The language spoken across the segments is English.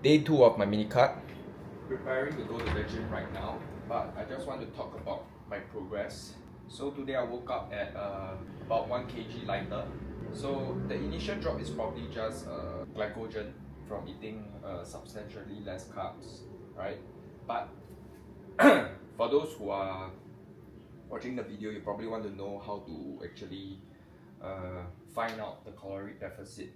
Day 2 of my mini cut. Preparing to go to the gym right now, but I just want to talk about my progress. So today I woke up at about 1 kg lighter. So the initial drop is probably just glycogen from eating substantially less carbs, right? But for those who are watching the video, you probably want to know how to actually find out the caloric deficit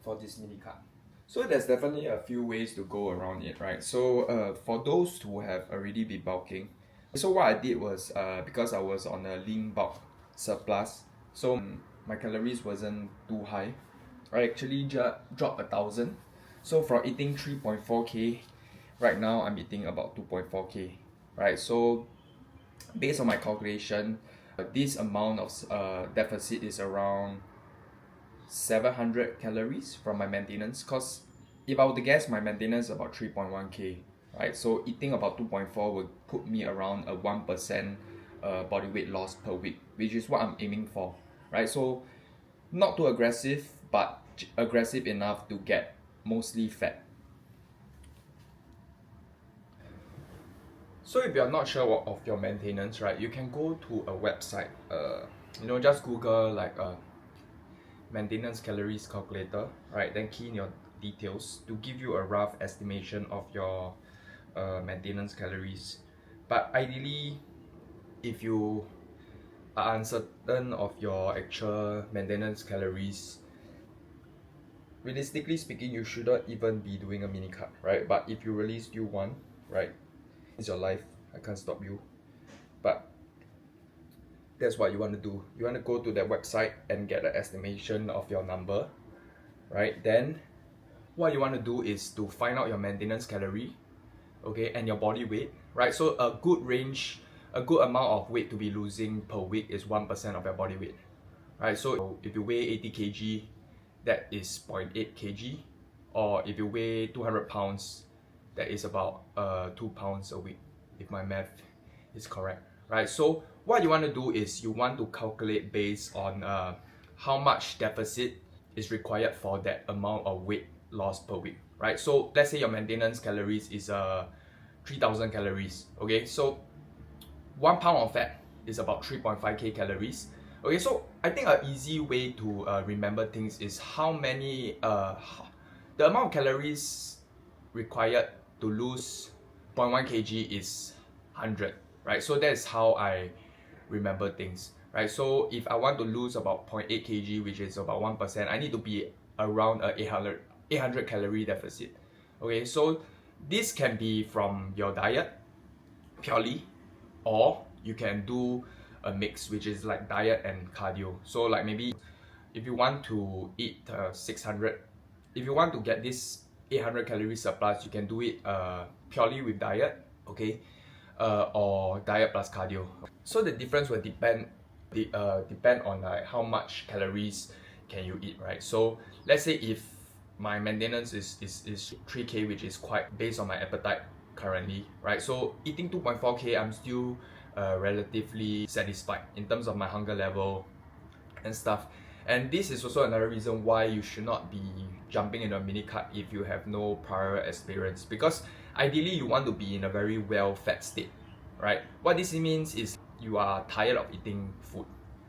for this mini cut. So there's definitely a few ways to go around it, right? So for those who have already been bulking, so what I did was because I was on a lean bulk surplus, so my calories wasn't too high. I actually dropped 1,000. So from eating 3.4k, right now I'm eating about 2.4k, right? So based on my calculation, this amount of deficit is around 700 calories from my maintenance, because if I were to guess, my maintenance is about 3.1k, right? So eating about 2.4 would put me around a 1% body weight loss per week, which is what I'm aiming for, right? So not too aggressive, but aggressive enough to get mostly fat. So if you're not sure of your maintenance, right, you can go to a website, just Google like maintenance calories calculator, right? Then key in your details to give you a rough estimation of your maintenance calories. But ideally, if you are uncertain of your actual maintenance calories, realistically speaking, you shouldn't even be doing a mini cut, right? But if you really still want, right, it's your life, I can't stop you. But that's what you want to do. You want to go to that website and get an estimation of your number, right? Then what you want to do is to find out your maintenance calorie, okay, and your body weight, right? So a good range, a good amount of weight to be losing per week is 1% of your body weight, right? So if you weigh 80 kg, that is 0.8 kg, or if you weigh 200 pounds, that is about 2 pounds a week, if my math is correct, right? So what you want to do is you want to calculate based on how much deficit is required for that amount of weight loss per week, right? So let's say your maintenance calories is 3,000 calories, okay? So 1 pound of fat is about 3.5k calories. Okay, so I think an easy way to remember things is how many the amount of calories required to lose 0.1 kg is 100, right? So that's how I remember things, right? So if I want to lose about 0.8 kg, which is about 1%, I need to be around a 800 calorie deficit. Okay, so this can be from your diet purely, or you can do a mix, which is like diet and cardio. So like maybe if you want to eat 600, if you want to get this 800 calorie surplus, you can do it purely with diet, okay, or diet plus cardio. So the difference will depend on like how much calories can you eat, right? So let's say if my maintenance is 3k, which is quite based on my appetite currently, right? So eating 2.4k, I'm still relatively satisfied in terms of my hunger level and stuff. And this is also another reason why you should not be jumping in a mini cut if you have no prior experience, because ideally you want to be in a very well fed state, right? What this means is you are tired of eating food.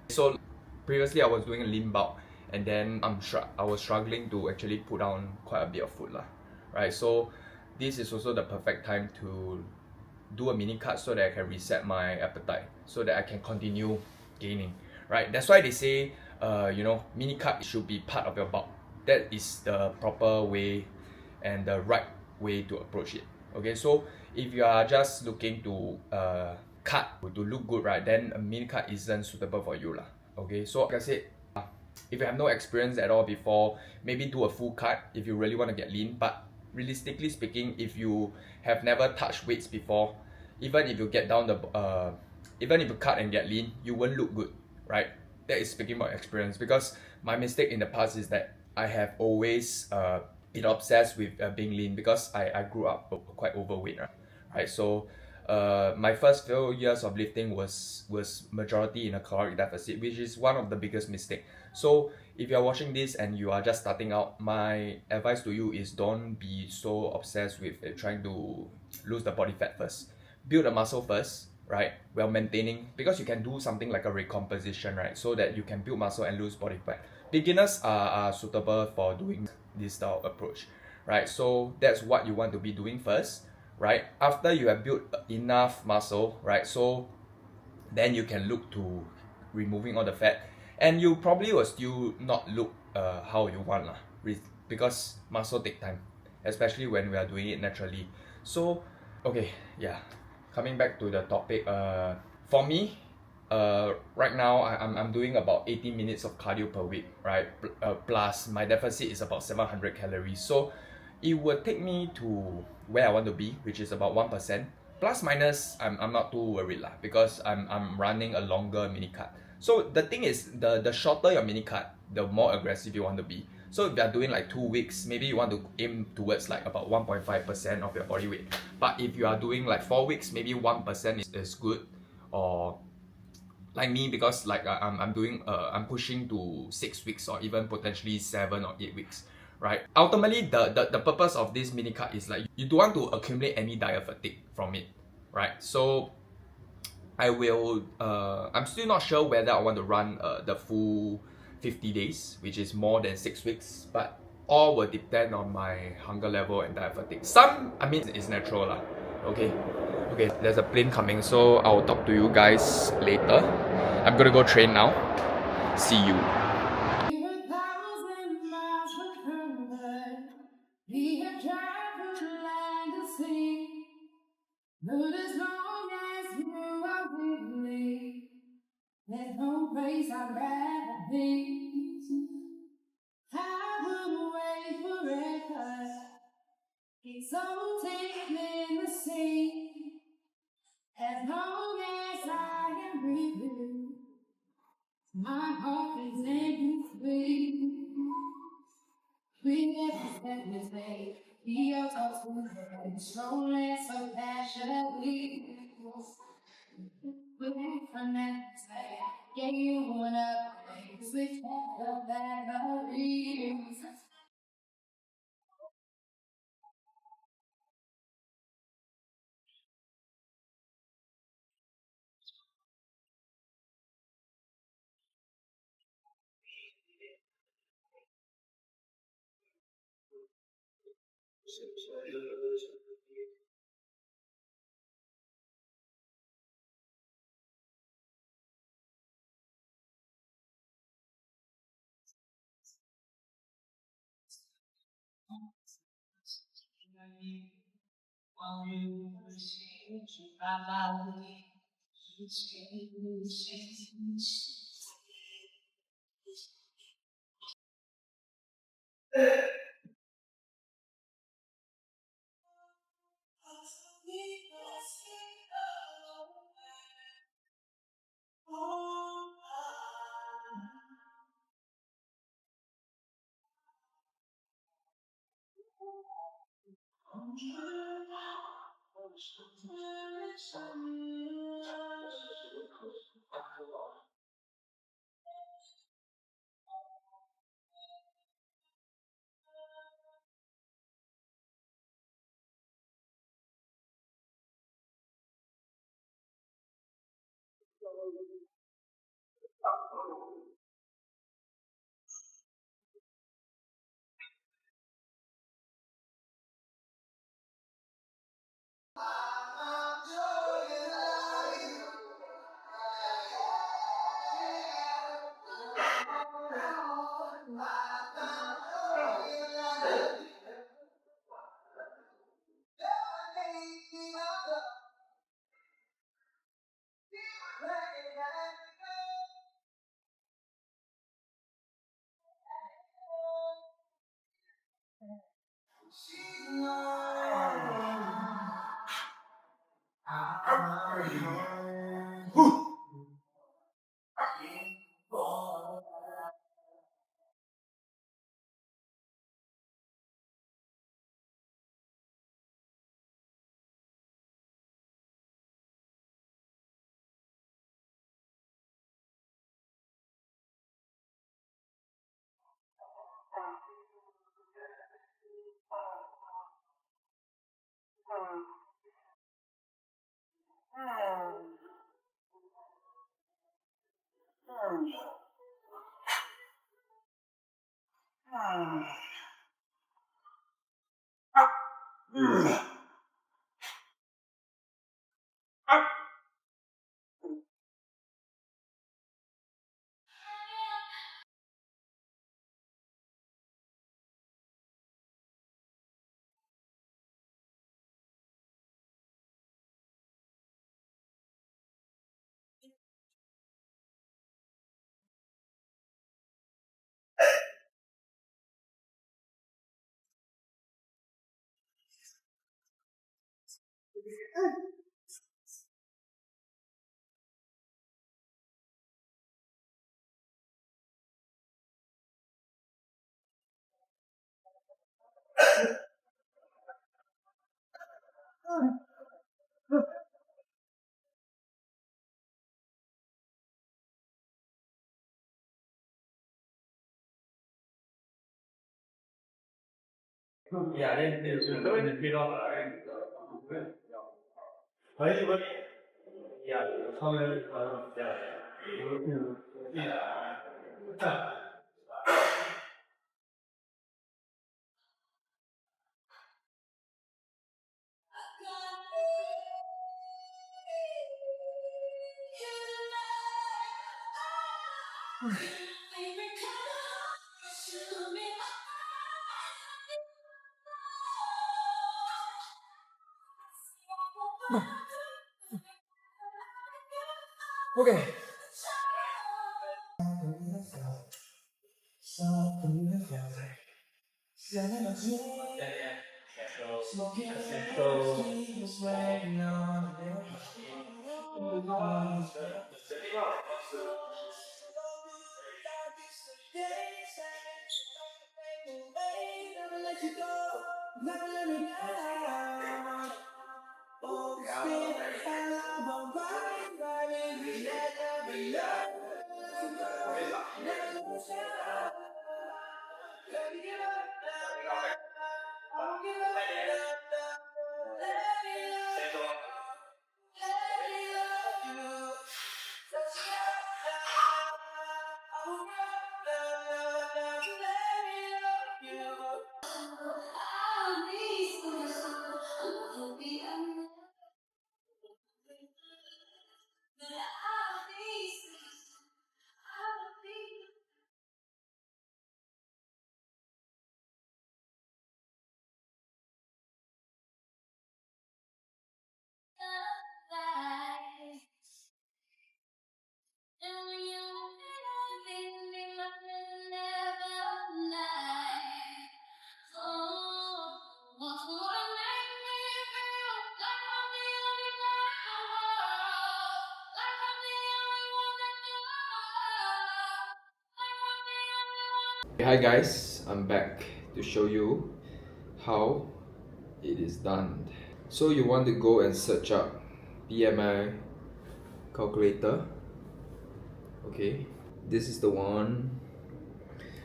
So previously I was doing a lean bulk, and then I was struggling to actually put down quite a bit of food, right? So this is also the perfect time to do a mini cut so that I can reset my appetite, so that I can continue gaining, right? That's why they say mini cut should be part of your bulk. That is the proper way and the right way to approach it. Okay, so if you are just looking to cut to look good, right, then a mini cut isn't suitable for you, lah. Okay, so like I said, if you have no experience at all before, maybe do a full cut if you really want to get lean. But realistically speaking, if you have never touched weights before, even if you get down even if you cut and get lean, you won't look good, right? That is speaking about experience, because my mistake in the past is that I have always been obsessed with being lean, because I grew up quite overweight, right? So my first few years of lifting was majority in a caloric deficit, which is one of the biggest mistakes. So if you're watching this and you are just starting out, my advice to you is don't be so obsessed with trying to lose the body fat first. Build the muscle first, right? While maintaining, because you can do something like a recomposition, right? So that you can build muscle and lose body fat. Beginners are suitable for doing this style approach, right? So that's what you want to be doing first, right? After you have built enough muscle, right? So then you can look to removing all the fat, and you probably will still not look how you want lah, because muscle take time, especially when we are doing it naturally. So okay, yeah, coming back to the topic, for me, right now I'm doing about 80 minutes of cardio per week, right? Plus my deficit is about 700 calories, so it will take me to where I want to be, which is about 1%. Plus minus, I'm not too worried lah, because I'm running a longer mini cut. So the thing is, the shorter your mini cut, the more aggressive you want to be. So if you're doing like 2 weeks, maybe you want to aim towards like about 1.5% of your body weight. But if you are doing like 4 weeks, maybe 1% is good. Or like me, because like I'm doing I'm pushing to 6 weeks, or even potentially 7 or 8 weeks, right? Ultimately, the purpose of this mini cut is like you don't want to accumulate any diet fatigue from it, right? So I'm still not sure whether I want to run the full 50 days, which is more than 6 weeks, but all will depend on my hunger level and diet fatigue. Some, I mean, it's natural lah. Okay, okay, there's a plane coming, so I'll talk to you guys later. I'm gonna go train now. See you. But as long as you are with me, there's no place I'd rather be. I would wait forever. It's so deep in the sea. As long as I am with you, my heart is in free. We never step this way. Be your toast and slowly, so passionately. From that side, yeah, you wanna switch up batteries. Okay. Hi guys, I'm back to show you how it is done. So you want to go and search up BMI calculator. Okay, this is the one.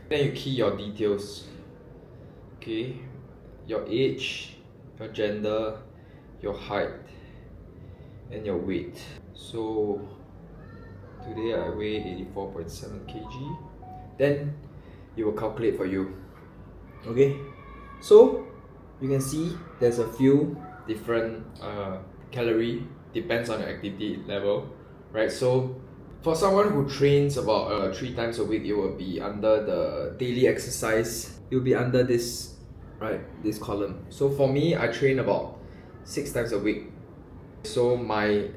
Then you key your details. Okay, your age, your gender, your height, and your weight. So today I weigh 84.7 kg. Then it will calculate for you. Okay, so you can see there's a few different calorie, depends on your activity level, right? So for someone who trains about 3 times a week, it will be under the daily exercise. It will be under this, right, this column. So for me, I train about 6 times a week. So my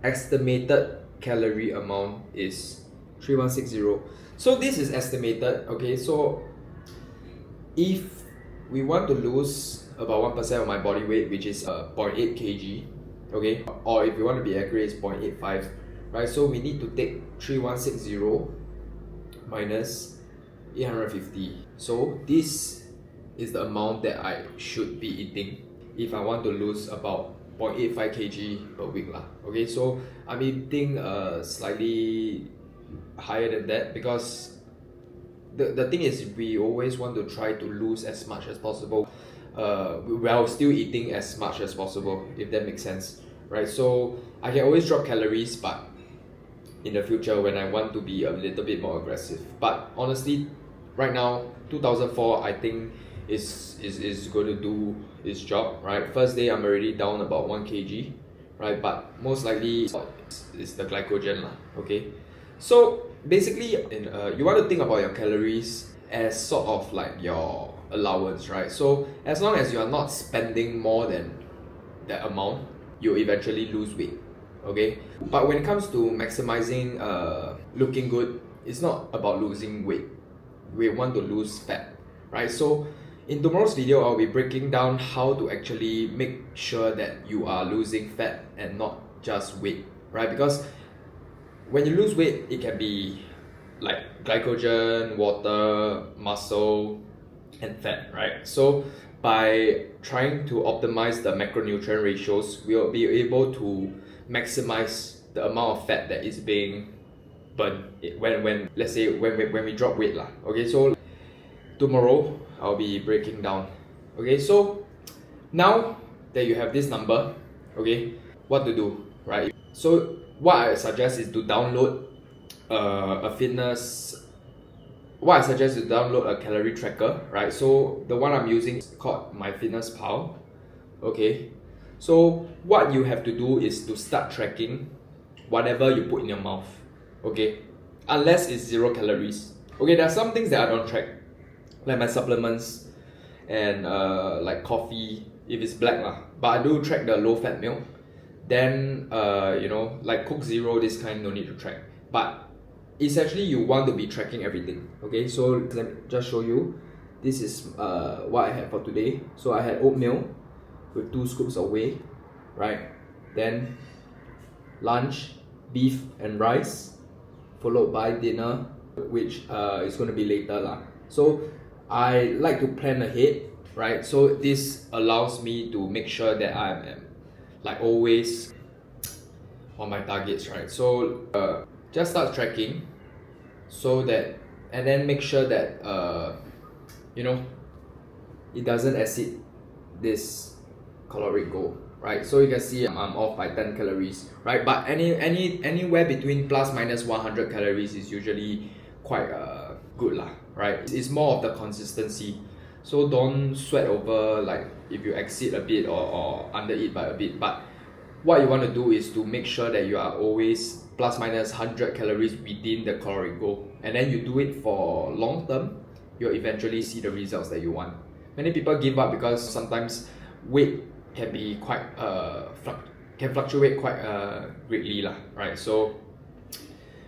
estimated calorie amount is 3160. So this is estimated, okay? So if we want to lose about 1% of my body weight, which is 0.8 kg, okay, or if you want to be accurate, it's 0.85, right? So we need to take 3160 minus 850. So this is the amount that I should be eating if I want to lose about 0.85 kg per week lah. Okay, so I'm eating slightly higher than that because the thing is we always want to try to lose as much as possible while still eating as much as possible, if that makes sense, right? So I can always drop calories, but in the future when I want to be a little bit more aggressive. But honestly, right now 2004 I think is going to do its job, right? First day I'm already down about 1 kg, right? But most likely it's the glycogen lah, okay? So basically you want to think about your calories as sort of like your allowance, right? So as long as you are not spending more than that amount, you eventually lose weight, okay? But when it comes to maximizing looking good, it's not about losing weight. We want to lose fat, right? So in tomorrow's video, I'll be breaking down how to actually make sure that you are losing fat and not just weight, right? Because when you lose weight, it can be like glycogen, water, muscle, and fat, right? So by trying to optimize the macronutrient ratios, we'll be able to maximize the amount of fat that is being burned when let's say when we drop weight lah. Okay, so tomorrow I'll be breaking down. Okay, so now that you have this number, okay, what to do, right? So what I suggest is to download what I suggest is to download a calorie tracker, right? So the one I'm using is called MyFitnessPal. Okay, so what you have to do is to start tracking whatever you put in your mouth, okay, unless it's 0 calories. Okay, there are some things that I don't track, like my supplements and like coffee if it's black lah, but I do track the low fat milk. Then you know, like Coke Zero, this kind, no need to track. But essentially you want to be tracking everything. Okay, so let me just show you. This is what I had for today. So I had oatmeal with 2 scoops of whey, right? Then lunch, beef and rice, followed by dinner, which is going to be later lah. So I like to plan ahead, right? So this allows me to make sure that I'm like always on my targets, right? So just start tracking so that, and then make sure that you know, it doesn't exceed this caloric goal, right? So you can see I'm off by 10 calories, right? But anywhere between plus minus 100 calories is usually quite good lah, right? It's more of the consistency. So don't sweat over like if you exceed a bit or undereat by a bit. But what you want to do is to make sure that you are always plus minus 100 calories within the caloric goal, and then you do it for long term, you'll eventually see the results that you want. Many people give up because sometimes weight can be quite can fluctuate quite greatly lah, right? So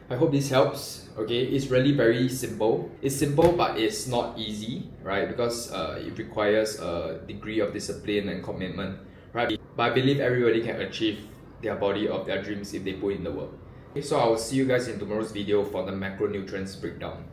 I hope this helps. Okay, it's really very simple. It's simple, but it's not easy, right? Because it requires a degree of discipline and commitment, right? But I believe everybody can achieve their body of their dreams if they put in the work. Okay, so I will see you guys in tomorrow's video for the macronutrients breakdown.